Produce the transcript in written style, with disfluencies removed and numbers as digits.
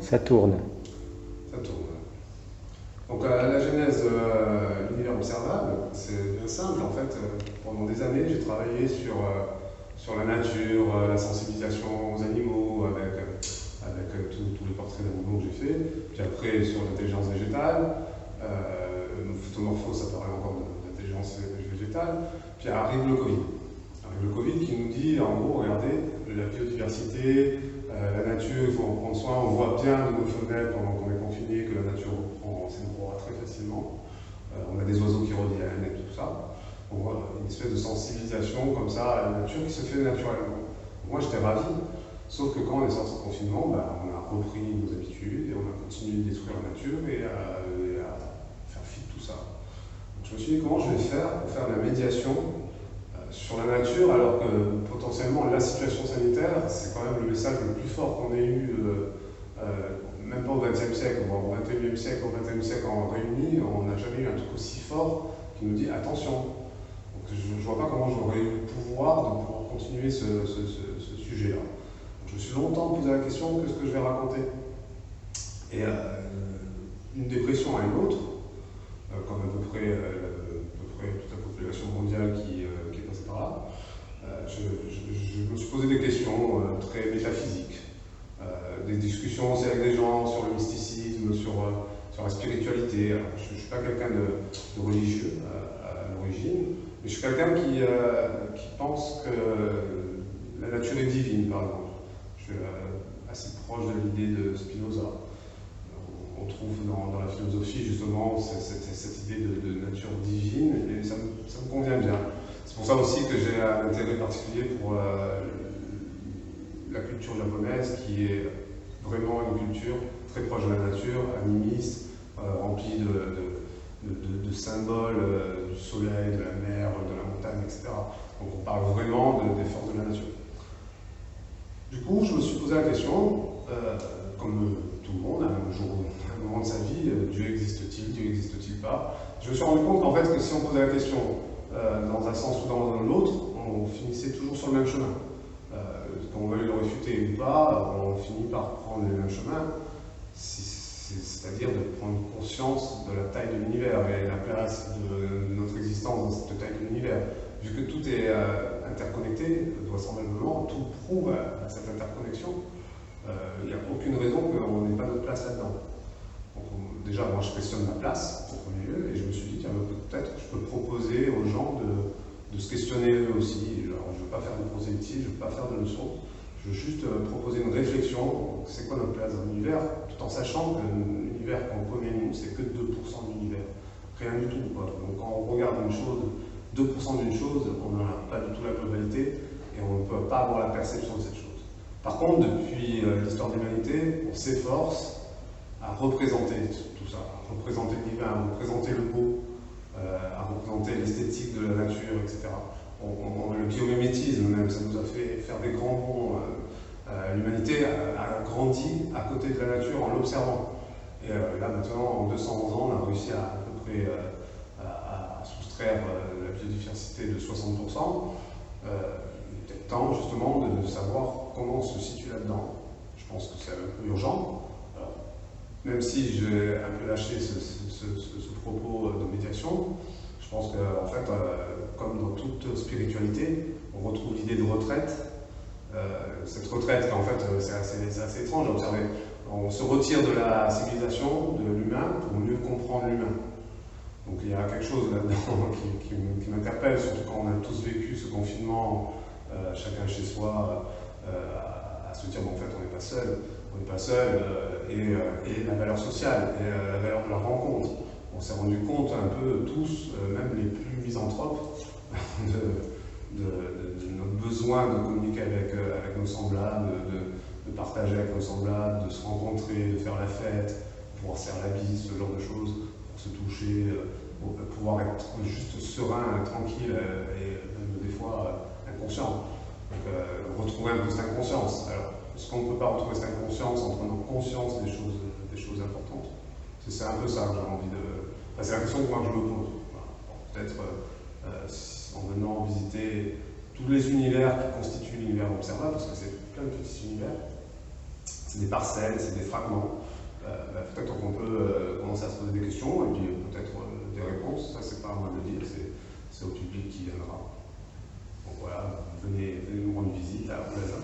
Ça tourne. Ça tourne. Donc la genèse de l'univers observable, c'est bien simple. En fait, pendant des années, j'ai travaillé sur la nature, la sensibilisation aux animaux, avec tous les portraits d'animaux que j'ai fait. Puis après, sur l'intelligence végétale. Phytomorphose, ça paraît encore d'intelligence végétale. Puis arrive le Covid. Arrive le Covid qui nous dit, en gros, regardez, la biodiversité, la nature, il faut en prendre soin. On voit bien de nos fenêtres pendant qu'on est confiné que la nature reprend ses droits très facilement. On a des oiseaux qui reviennent et tout ça. On voit une espèce de sensibilisation comme ça à la nature qui se fait naturellement. Moi, j'étais ravi. Sauf que quand on est sorti de confinement, on a repris nos habitudes et on a continué de détruire la nature et à faire fi de tout ça. Donc je me suis dit comment je vais faire pour faire de la médiation sur la nature alors que potentiellement la situation sanitaire, c'est quand même le message le plus fort qu'on ait eu, même pas au XXe siècle, au XXIe siècle, au XXe siècle en réunis, on n'a jamais eu un truc aussi fort qui nous dit attention. Donc je ne vois pas comment j'aurais eu le pouvoir de pouvoir continuer ce sujet-là. Je me suis longtemps posé la question, qu'est-ce que je vais raconter? Et une dépression à une autre, comme à peu près toute la population mondiale qui est passée par là, je me suis posé des questions très métaphysiques, des discussions aussi avec des gens sur le mysticisme, sur la spiritualité. Alors, je ne suis pas quelqu'un de religieux à l'origine, mais je suis quelqu'un qui pense que la nature est divine, par exemple. Je suis assez proche de l'idée de Spinoza. On trouve dans la philosophie justement cette idée de nature divine et ça me convient bien. C'est pour ça aussi que j'ai un intérêt particulier pour la culture japonaise qui est vraiment une culture très proche de la nature, animiste, remplie de symboles du soleil, de la mer, de la montagne, etc. Donc on parle vraiment des forces de la nature. Du coup, je me suis posé la question, comme tout le monde, à un moment de sa vie, Dieu existe-t-il, Dieu n'existe-t-il pas? Je me suis rendu compte qu'en fait, que si on posait la question dans un sens ou dans l'autre, on finissait toujours sur le même chemin. Qu'on veuille le réfuter ou pas, on finit par prendre le même chemin, c'est-à-dire de prendre conscience de la taille de l'univers et la place de notre existence dans cette taille de l'univers. Vu que tout est interconnecté, vraisemblablement, tout prouve à cette interconnexion, il n'y a aucune raison qu'on n'ait pas notre place là-dedans. Déjà, moi je questionne ma place, en premier lieu, et je me suis dit, tiens, peut-être que je peux proposer aux gens de se questionner eux aussi. Alors, je ne veux pas faire de prosélytisme, je ne veux pas faire de leçons, je veux juste proposer une réflexion, c'est quoi notre place dans l'univers, tout en sachant que l'univers qu'on connaît nous, c'est que 2% de l'univers, rien du tout, quoi. Donc quand on regarde une chose, 2% d'une chose, on n'en a pas du tout la globalité, et on ne peut pas avoir la perception de cette chose. Par contre, depuis l'histoire de l'humanité, on s'efforce à représenter tout ça, à représenter le divin, à représenter le beau, à représenter l'esthétique de la nature, etc. Le biomimétisme même, ça nous a fait faire des grands bonds. L'humanité a grandi à côté de la nature en l'observant. Et là maintenant, en 200 ans, on a réussi à peu près à soustraire la biodiversité de 60%. Il est peut-être temps justement de savoir comment on se situe là-dedans. Je pense que c'est un peu urgent. Alors, même si j'ai un peu lâché ce propos de médiation, je pense qu'en fait, comme dans toute spiritualité, on retrouve l'idée de retraite. Cette retraite, en fait, c'est assez étrange à observer. On se retire de la civilisation, de l'humain, pour mieux comprendre l'humain. Donc il y a quelque chose là-dedans qui m'interpelle, surtout quand on a tous vécu ce confinement, chacun chez soi, à se dire, bon, en fait, on n'est pas seul. On n'est pas seul, et la valeur sociale, et la valeur de la rencontre. On s'est rendu compte un peu tous, même les plus misanthropes, de notre besoin de communiquer avec nos semblables, de partager avec nos semblables, de se rencontrer, de faire la fête, de pouvoir se faire la bise, ce genre de choses, pour se toucher, pour pouvoir être juste serein, tranquille, et même des fois inconscient. Donc retrouver un peu cette inconscience. Alors, est-ce qu'on ne peut pas retrouver cette inconscience en prenant conscience des choses importantes? C'est un peu ça que j'ai envie de... Enfin, c'est la question que moi je me pose. Voilà. Peut-être en venant visiter tous les univers qui constituent l'univers observable, parce que c'est plein de petits univers, c'est des parcelles, c'est des fragments. Peut-être qu'on peut commencer à se poser des questions et puis peut-être des réponses. Ça, c'est pas à moi de le dire, c'est au public qui viendra. Donc voilà, venez nous rendre visite à Oulaza.